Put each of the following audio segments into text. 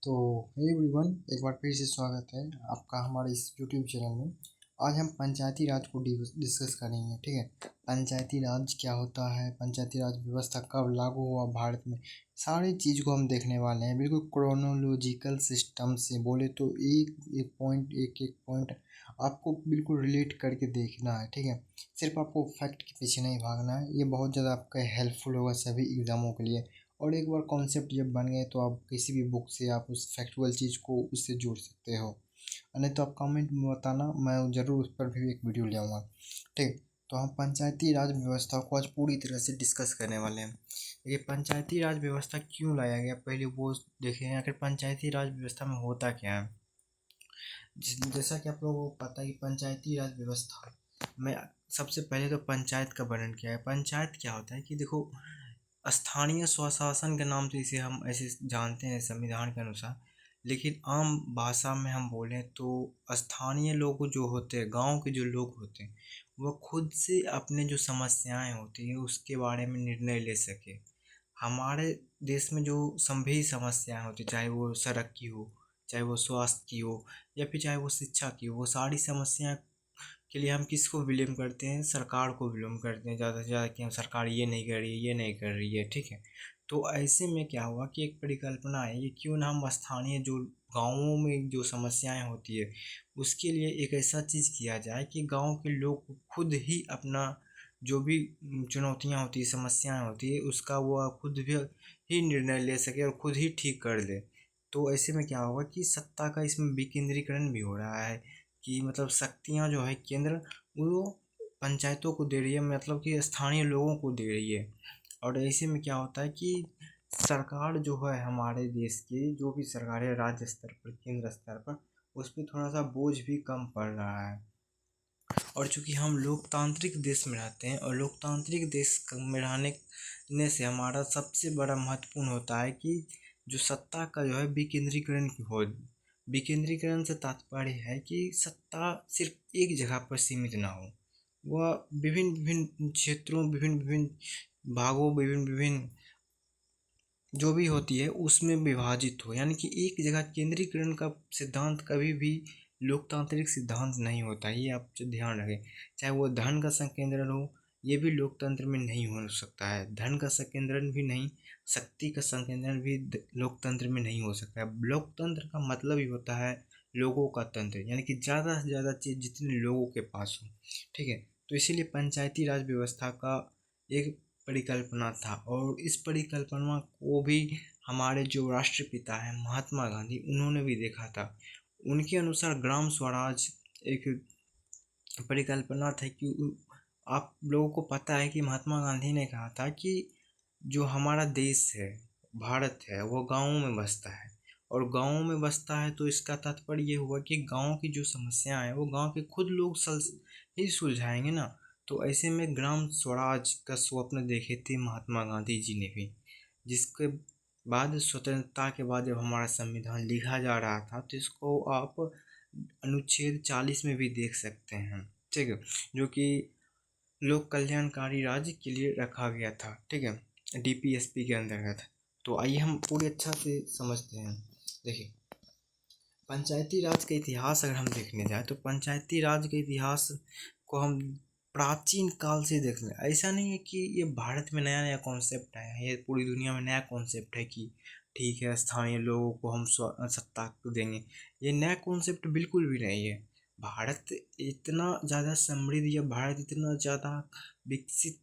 तो hey everyone, एक बार फिर से स्वागत है आपका हमारे इस यूट्यूब चैनल में। आज हम पंचायती राज को डिस्कस करेंगे। ठीक है, पंचायती राज क्या होता है, पंचायती राज व्यवस्था कब लागू हुआ भारत में, सारी चीज़ को हम देखने वाले हैं। बिल्कुल क्रोनोलॉजिकल सिस्टम से बोले तो एक एक पॉइंट आपको बिल्कुल रिलेट करके देखना है। ठीक है, सिर्फ आपको फैक्ट के पीछे नहीं भागना है। ये बहुत ज़्यादा आपका हेल्पफुल होगा सभी एग्ज़ामों के लिए। और एक बार कॉन्सेप्ट जब बन गए तो आप किसी भी बुक से आप उस फैक्चुअल चीज़ को उससे जोड़ सकते हो। नहीं तो आप कमेंट में बताना, मैं ज़रूर उस पर भी एक वीडियो ले आऊँगा। ठीक, तो हम पंचायती राज व्यवस्था को आज पूरी तरह से डिस्कस करने वाले हैं। ये पंचायती राज व्यवस्था क्यों लाया गया, पहले वो देखें। आखिर पंचायती राज व्यवस्था में होता क्या है। जैसा कि आप लोगों को पता है कि पंचायती राज व्यवस्था में सबसे पहले तो पंचायत का वर्णन किया है। पंचायत क्या होता है कि देखो, स्थानीय स्वशासन के नाम से इसे हम ऐसे जानते हैं संविधान के अनुसार, लेकिन आम भाषा में हम बोलें तो स्थानीय लोग जो होते हैं, गांव के जो लोग होते हैं, वो खुद से अपने जो समस्याएं होती हैं उसके बारे में निर्णय ले सके। हमारे देश में जो संभवी समस्याएं होती, चाहे वो सड़क की हो, चाहे वो स्वास्थ्य की हो, या फिर चाहे वो शिक्षा की हो, वो सारी समस्या के लिए हम किसको विलेम करते हैं, सरकार को विलोम करते हैं ज़्यादा से ज़्यादा, कि हम सरकार ये नहीं कर रही है, ये नहीं कर रही है। ठीक है, तो ऐसे में क्या हुआ कि एक परिकल्पना है, ये क्यों ना हम स्थानीय जो गाँवों में जो समस्याएं होती है उसके लिए एक ऐसा चीज़ किया जाए कि गाँव के लोग खुद ही अपना जो भी चुनौतियां होती है, समस्याएं होती है, उसका वो खुद भी ही निर्णय ले सके और खुद ही ठीक कर ले। तो ऐसे में क्या होगा कि सत्ता का इसमें विकेंद्रीकरण भी हो रहा है, कि मतलब शक्तियाँ जो है केंद्र वो पंचायतों को दे रही है, मतलब कि स्थानीय लोगों को दे रही है। और ऐसे में क्या होता है कि सरकार जो है हमारे देश की जो भी सरकार है, राज्य स्तर पर, केंद्र स्तर पर, उस पर थोड़ा सा बोझ भी कम पड़ रहा है। और चूंकि हम लोकतांत्रिक देश में रहते हैं, और लोकतांत्रिक देश में रहने से हमारा सबसे बड़ा महत्वपूर्ण होता है कि जो सत्ता का जो है विकेंद्रीकरण की हो। विकेंद्रीकरण से तात्पर्य है कि सत्ता सिर्फ एक जगह पर सीमित ना हो, वह विभिन्न विभिन्न क्षेत्रों, विभिन्न विभिन्न भागों, विभिन्न विभिन्न जो भी होती है उसमें विभाजित हो। यानी कि एक जगह केंद्रीकरण का सिद्धांत कभी भी लोकतांत्रिक सिद्धांत नहीं होता, ये आप जो ध्यान रखें। चाहे वो धन का संकेंद्रण हो, ये भी लोकतंत्र में नहीं हो सकता है। धन का संकेंद्रण भी नहीं, शक्ति का संकेंद्रण भी लोकतंत्र में नहीं हो सकता है। लोकतंत्र का मतलब ही होता है लोगों का तंत्र, यानी कि ज़्यादा से ज़्यादा चीज़ जितने लोगों के पास हो। ठीक है, तो इसीलिए पंचायती राज व्यवस्था का एक परिकल्पना था, और इस परिकल्पना को भी हमारे जो राष्ट्रपिता हैं महात्मा गांधी, उन्होंने भी देखा था। उनके अनुसार ग्राम स्वराज एक परिकल्पना था कि आप लोगों को पता है कि महात्मा गांधी ने कहा था कि जो हमारा देश है, भारत है, वो गाँवों में बसता है। और गाँवों में बसता है तो इसका तात्पर्य ये हुआ कि गाँव की जो समस्याएं हैं वो गाँव के खुद लोग ही सुलझाएंगे ना। तो ऐसे में ग्राम स्वराज का स्वप्न देखे थे महात्मा गांधी जी ने भी, जिसके बाद स्वतंत्रता के बाद जब हमारा संविधान लिखा जा रहा था तो इसको आप अनुच्छेद 40 में भी देख सकते हैं। ठीक है, जो कि लोक कल्याणकारी राज्य के लिए रखा गया था। ठीक है, डीपीएसपी के अंतर्गत। तो आइए हम पूरी अच्छा से समझते हैं। देखिए, पंचायती राज का इतिहास अगर हम देखने जाए तो पंचायती राज के इतिहास को हम प्राचीन काल से देख लें। ऐसा नहीं है कि ये भारत में नया नया कॉन्सेप्ट आया है, ये पूरी दुनिया में नया कॉन्सेप्ट है कि ठीक है स्थानीय लोगों को हम सत्ता देंगे। ये नया कॉन्सेप्ट बिल्कुल भी नहीं है। भारत इतना ज़्यादा समृद्ध या भारत इतना ज़्यादा विकसित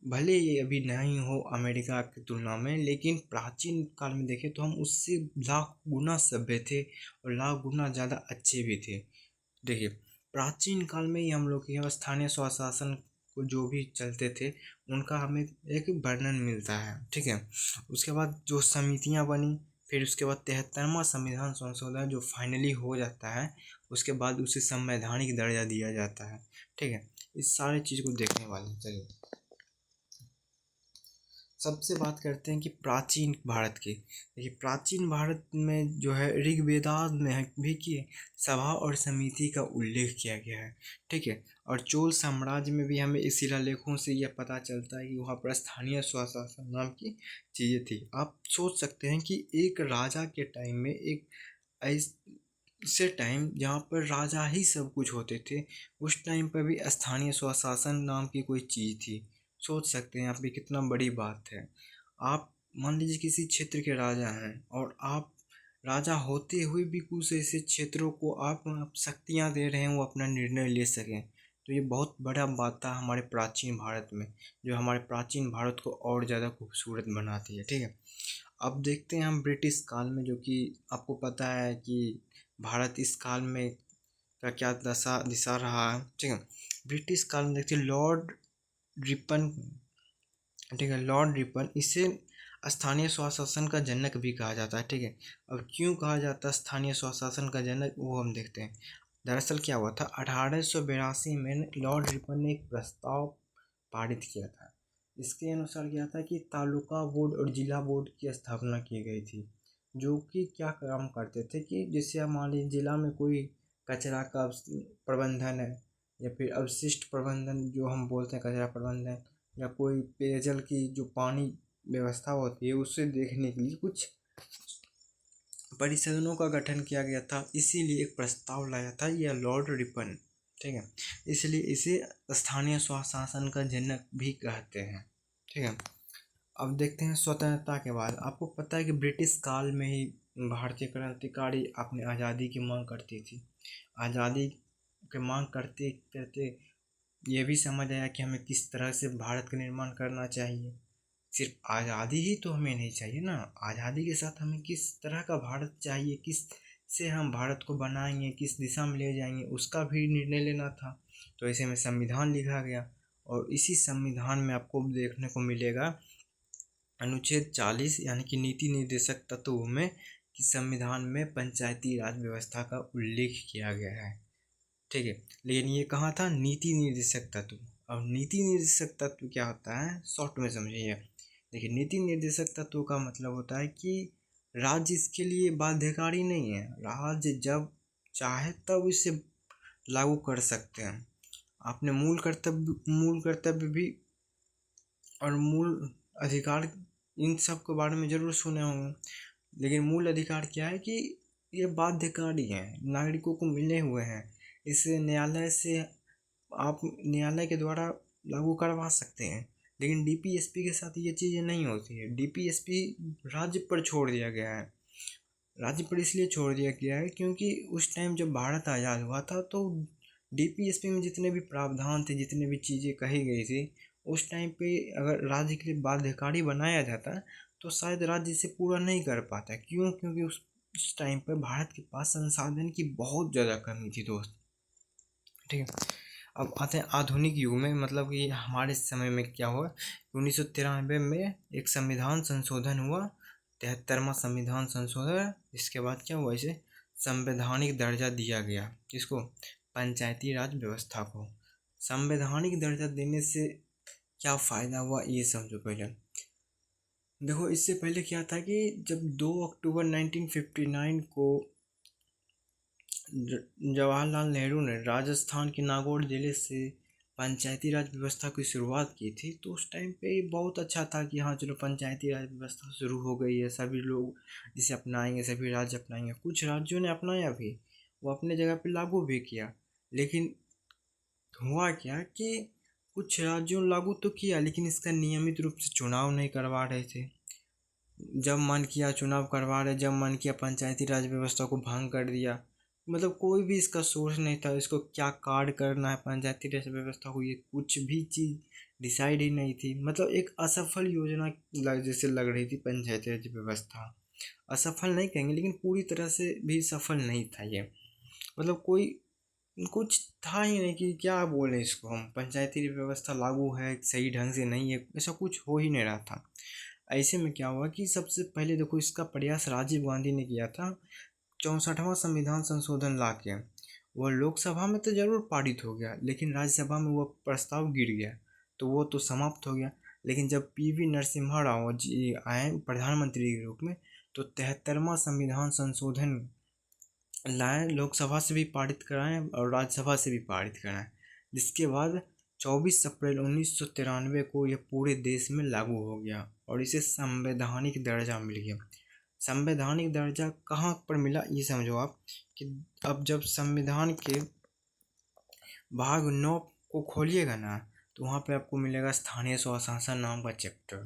भले ये अभी नहीं हो अमेरिका की तुलना में, लेकिन प्राचीन काल में देखें तो हम उससे लाख गुना सभ्य थे और लाख गुना ज़्यादा अच्छे भी थे। देखिए, प्राचीन काल में ही हम लोग के यहाँ स्थानीय स्वशासन को जो भी चलते थे उनका हमें एक वर्णन मिलता है। ठीक है, उसके बाद जो समितियाँ बनी, फिर उसके बाद 73वां संविधान संशोधन जो फाइनली हो जाता है, उसके बाद उसे संवैधानिक दर्जा दिया जाता है। ठीक है, इस सारे चीज़ को देखने वाले हैं। चलिए, सबसे बात करते हैं कि प्राचीन भारत की। देखिए, प्राचीन भारत में जो है ऋग्वेदास में है भी कि सभा और समिति का उल्लेख किया गया है, ठीक है। और चोल साम्राज्य में भी हमें इस शिलालेखों से यह पता चलता है कि वहाँ पर स्थानीय स्वशासन नाम की चीज़ें थी। आप सोच सकते हैं कि एक राजा के टाइम में एक ऐसे टाइम जहाँ पर राजा ही सब कुछ होते थे, उस टाइम पर भी स्थानीय स्वशासन नाम की कोई चीज़ थी। सोच सकते हैं आप भी, कितना बड़ी बात है। आप मान लीजिए किसी क्षेत्र के राजा हैं और आप राजा होते हुए भी कुछ ऐसे क्षेत्रों को आप शक्तियाँ दे रहे हैं वो अपना निर्णय ले सकें, तो ये बहुत बड़ा बात था हमारे प्राचीन भारत में, जो हमारे प्राचीन भारत को और ज़्यादा खूबसूरत बनाती है, ठीक है। अब देखते हैं हम ब्रिटिश काल में, जो कि आपको पता है कि भारत इस काल में का क्या दशा दिशा रहा है, ठीक है। ब्रिटिश काल में देखते हैं लॉर्ड रिपन, ठीक है, लॉर्ड रिपन, इसे स्थानीय स्वशासन का जनक भी कहा जाता है, ठीक है। अब क्यों कहा जाता है स्थानीय स्वशासन का जनक, वो हम देखते हैं। दरअसल क्या हुआ था, 1882 में लॉर्ड रिपन ने एक प्रस्ताव पारित किया था। इसके अनुसार क्या था कि तालुका बोर्ड और जिला बोर्ड की स्थापना की गई थी, जो कि क्या काम करते थे कि जैसे मान लीजिए जिला में कोई कचरा का प्रबंधन है, या फिर अवशिष्ट प्रबंधन जो हम बोलते हैं, कचरा प्रबंधन, या कोई पेयजल की जो पानी व्यवस्था होती है उसे देखने के लिए कुछ परिषदों का गठन किया गया था। इसीलिए एक प्रस्ताव लाया था यह लॉर्ड रिपन, ठीक है। इसलिए इसे स्थानीय स्वशासन का जनक भी कहते हैं, ठीक है। अब देखते हैं स्वतंत्रता के बाद। आपको पता है कि ब्रिटिश काल में ही भारतीय क्रांतिकारी अपनी आज़ादी की मांग करती थी। आज़ादी की मांग करते करते ये भी समझ आया कि हमें किस तरह से भारत का निर्माण करना चाहिए। सिर्फ आज़ादी ही तो हमें नहीं चाहिए ना, आज़ादी के साथ हमें किस तरह का भारत चाहिए, किस से हम भारत को बनाएंगे, किस दिशा में ले जाएंगे, उसका भी निर्णय लेना था। तो ऐसे में संविधान लिखा गया, और इसी संविधान में आपको देखने को मिलेगा अनुच्छेद 40 यानी कि नीति निर्देशक तत्वों में कि संविधान में पंचायती राज व्यवस्था का उल्लेख किया गया है, ठीक है। लेकिन ये कहाँ था, नीति निर्देशक तत्व। अब नीति निर्देशक तत्व क्या होता है, शॉर्ट में समझिए। देखिए, नीति निर्देशक तत्व का मतलब होता है कि राज्य इसके लिए बाध्यकारी नहीं है, राज्य जब चाहे तब इसे लागू कर सकते हैं। आपने मूल कर्तव्य भी और मूल अधिकार इन सब के बारे में जरूर सुने होंगे, लेकिन मूल अधिकार क्या है कि ये बाध्यकारी हैं, नागरिकों को मिले हुए हैं। इसे न्यायालय से आप न्यायालय के द्वारा लागू करवा सकते हैं, लेकिन डीपीएसपी के साथ ये चीज़ें नहीं होती है। डीपीएसपी राज्य पर छोड़ दिया गया है। राज्य पर इसलिए छोड़ दिया गया है क्योंकि उस टाइम जब भारत आज़ाद हुआ था तो डीपीएसपी में जितने भी प्रावधान थे, जितने भी चीज़ें कही गई थी, उस टाइम पे अगर राज्य के लिए बाध्यकारी बनाया जाता तो शायद राज्य इसे पूरा नहीं कर पाता। क्यों? क्योंकि उस टाइम पर भारत के पास संसाधन की बहुत ज़्यादा कमी थी दोस्त, ठीक है। अब आते हैं आधुनिक युग में, मतलब कि हमारे समय में क्या हुआ, 1993 में एक संविधान संशोधन हुआ, 73वां संविधान संशोधन। इसके बाद क्या हुआ, इसे संवैधानिक दर्जा दिया गया। किसको? पंचायती राज व्यवस्था को संवैधानिक दर्जा देने से क्या फ़ायदा हुआ, ये समझो पहले। देखो, इससे पहले क्या था कि जब 2 अक्टूबर 1959 को जवाहरलाल नेहरू ने राजस्थान के नागौर जिले से पंचायती राज व्यवस्था की शुरुआत की थी, तो उस टाइम पे बहुत अच्छा था कि हाँ चलो पंचायती राज व्यवस्था शुरू हो गई है, सभी लोग इसे अपनाएंगे, सभी राज्य अपनाएंगे। कुछ राज्यों ने अपनाया भी, वो अपने जगह पे लागू भी किया, लेकिन हुआ क्या कि कुछ राज्यों ने लागू तो किया, लेकिन इसका नियमित रूप से चुनाव नहीं करवा रहे थे। जब मन किया चुनाव करवा रहे, जब मन किया पंचायती राज व्यवस्था को भंग कर दिया। मतलब कोई भी इसका सोर्स नहीं था, इसको क्या कार्ड करना है पंचायती राज व्यवस्था को, ये कुछ भी चीज़ डिसाइड ही नहीं थी। मतलब एक असफल योजना जैसे लग रही थी पंचायती राज व्यवस्था। असफल नहीं कहेंगे, लेकिन पूरी तरह से भी सफल नहीं था ये। मतलब कोई कुछ था ही नहीं कि क्या बोले इसको हम, पंचायती व्यवस्था लागू है सही ढंग से नहीं है, ऐसा कुछ हो ही नहीं रहा था। ऐसे में क्या हुआ कि सबसे पहले देखो इसका प्रयास राजीव गांधी ने किया था 64वां संविधान संशोधन ला के। वह लोकसभा में तो जरूर पारित हो गया, लेकिन राज्यसभा में वह प्रस्ताव गिर गया, तो वो तो समाप्त हो गया। लेकिन जब पीवी नरसिम्हा राव जी आए प्रधानमंत्री के रूप में तो 73वां संविधान संशोधन लाए, लोकसभा से भी पारित कराएं और राज्यसभा से भी पारित कराएं, जिसके बाद 24 अप्रैल 1993 को यह पूरे देश में लागू हो गया और इसे संवैधानिक दर्जा मिल गया। संवैधानिक दर्जा कहाँ पर मिला ये समझो आप कि अब जब संविधान के भाग 9 को खोलिएगा ना तो वहाँ पे आपको मिलेगा स्थानीय स्वशासन नाम का चैप्टर,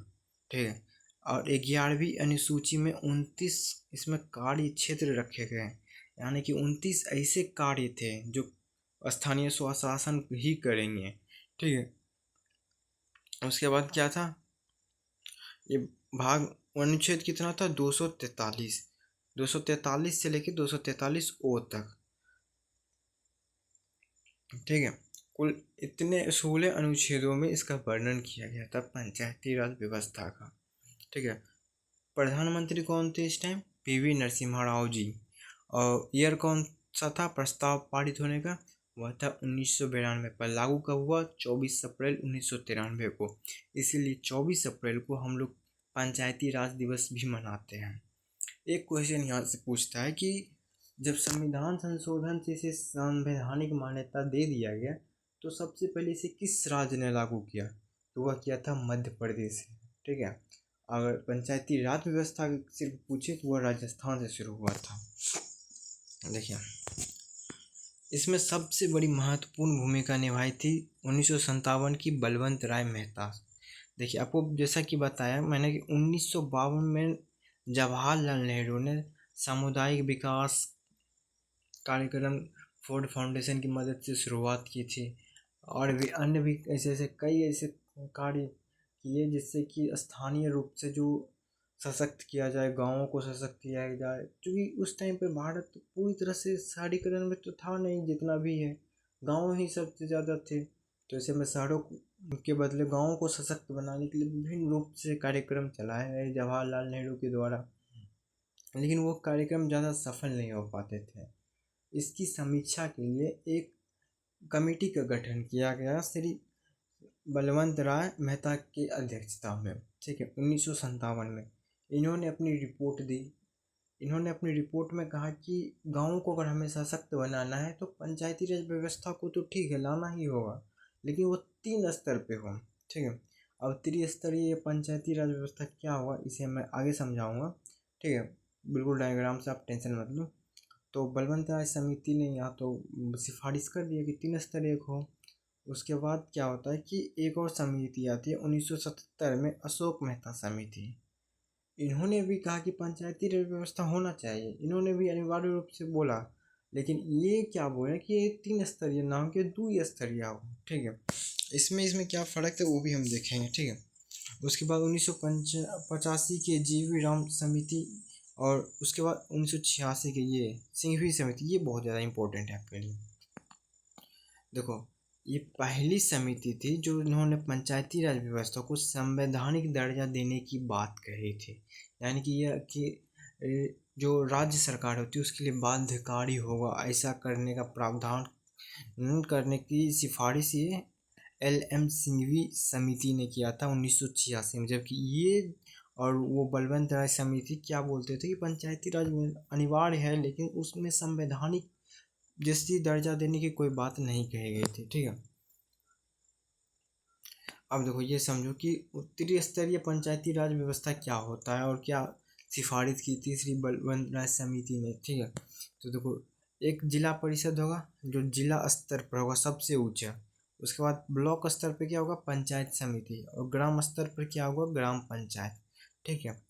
ठीक है। और 11वीं अनुसूची में 29 इसमें कार्य क्षेत्र रखे गए हैं, यानी कि 29 ऐसे कार्य थे जो स्थानीय स्वशासन ही करेंगे, ठीक है। उसके बाद क्या था, ये भाग अनुच्छेद कितना था 243 से लेकर 243 ओ तक, ठीक है। कुल इतने 16 अनुच्छेदों में इसका वर्णन किया गया था पंचायती राज व्यवस्था का, ठीक है। प्रधानमंत्री कौन थे इस टाइम, पीवी नरसिम्हा राव जी। और ईयर कौन सा था प्रस्ताव पारित होने का, वह था 1992 पर। लागू कब हुआ, 24 अप्रैल 1993 को। इसीलिए 24 अप्रैल को हम लोग पंचायती राज दिवस भी मनाते हैं। एक क्वेश्चन यहाँ से पूछता है कि जब संविधान संशोधन से इसे संवैधानिक मान्यता दे दिया गया तो सबसे पहले इसे किस राज्य ने लागू किया, तो वह किया था मध्य प्रदेश, ठीक है। अगर पंचायती राज व्यवस्था सिर्फ पूछे तो वह राजस्थान से शुरू हुआ था। देखिए इसमें सबसे बड़ी महत्वपूर्ण भूमिका निभाई थी 1957 की बलवंत राय मेहता। देखिए आपको जैसा कि बताया मैंने कि 1952 में जवाहरलाल नेहरू ने सामुदायिक विकास कार्यक्रम फोर्ड फाउंडेशन की मदद से शुरुआत की थी और भी अन्य भी ऐसे कई ऐसे कार्य किए जिससे कि स्थानीय रूप से जो सशक्त किया जाए, गाँवों को सशक्त किया जाए, क्योंकि उस टाइम पे भारत पूरी तरह से शहरीकरण में तो था नहीं, जितना भी है गाँव ही सबसे ज़्यादा थे। तो ऐसे में शहरों के बदले गाँवों को सशक्त बनाने के लिए विभिन्न रूप से कार्यक्रम चलाए गए जवाहरलाल नेहरू के द्वारा, लेकिन वो कार्यक्रम ज़्यादा सफल नहीं हो पाते थे। इसकी समीक्षा के लिए एक कमेटी का गठन किया गया श्री बलवंत राय मेहता की अध्यक्षता में, ठीक है, 1957 में। इन्होंने अपनी रिपोर्ट में कहा कि गाँवों को अगर हमें सशक्त बनाना है तो पंचायती राज व्यवस्था को तो ठीक है लाना ही होगा, लेकिन वो 3 स्तर पे हो, ठीक है। अब त्रिस्तरीय पंचायती राज व्यवस्था क्या होगा इसे मैं आगे समझाऊंगा, ठीक है, बिल्कुल डायग्राम से आप टेंशन मत लो। तो बलवंत राय समिति ने यहाँ तो सिफारिश कर दिया कि 3 स्तरीय हो। उसके बाद क्या होता है कि एक और समिति आती है 1977 में, अशोक मेहता समिति। इन्होंने भी कहा कि पंचायती राज व्यवस्था होना चाहिए, इन्होंने भी अनिवार्य रूप से बोला, लेकिन ये क्या बोले कि ये 3 स्तरीय ना हो के 2 स्तरीय हो, ठीक है। इसमें क्या फ़र्क है वो भी हम देखेंगे, ठीक है। उसके बाद 1985 के जीवी राम समिति और उसके बाद 1986 के ये सिंघवी समिति, ये बहुत ज़्यादा इम्पोर्टेंट है आपके लिए। देखो ये पहली समिति थी जो इन्होंने पंचायती राज व्यवस्था को संवैधानिक दर्जा देने की बात कही थी, यानी कि यह कि जो राज्य सरकार होती है उसके लिए बाध्यकारी होगा ऐसा करने का प्रावधान करने की सिफारिश ये LM सिंघवी समिति ने किया था 1986 में। जबकि ये और वो बलवंत राय समिति क्या बोलते थे कि पंचायती राज अनिवार्य है, लेकिन उसमें संवैधानिक जैसी दर्जा देने की कोई बात नहीं कही गई थी, ठीक है। अब देखो ये समझो कि त्रिस्तरीय पंचायती राज व्यवस्था क्या होता है और क्या सिफारिश की थी श्री बलवंत राय समिति ने, ठीक है। तो देखो एक जिला परिषद होगा जो जिला स्तर पर होगा सबसे ऊंचा, उसके बाद ब्लॉक स्तर पे क्या होगा पंचायत समिति, और ग्राम स्तर पर क्या होगा ग्राम पंचायत, ठीक है।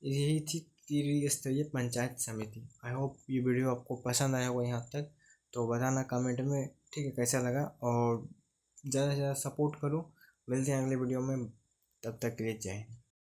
यही थी त्रिस्तरीय पंचायत समिति। आई होप ये वीडियो आपको पसंद आया होगा यहाँ तक, तो बताना कमेंट में, ठीक है, कैसा लगा, और ज़्यादा से ज़्यादा सपोर्ट करो। मिलते हैं अगले वीडियो में, तब तक के लिए जय हिंद।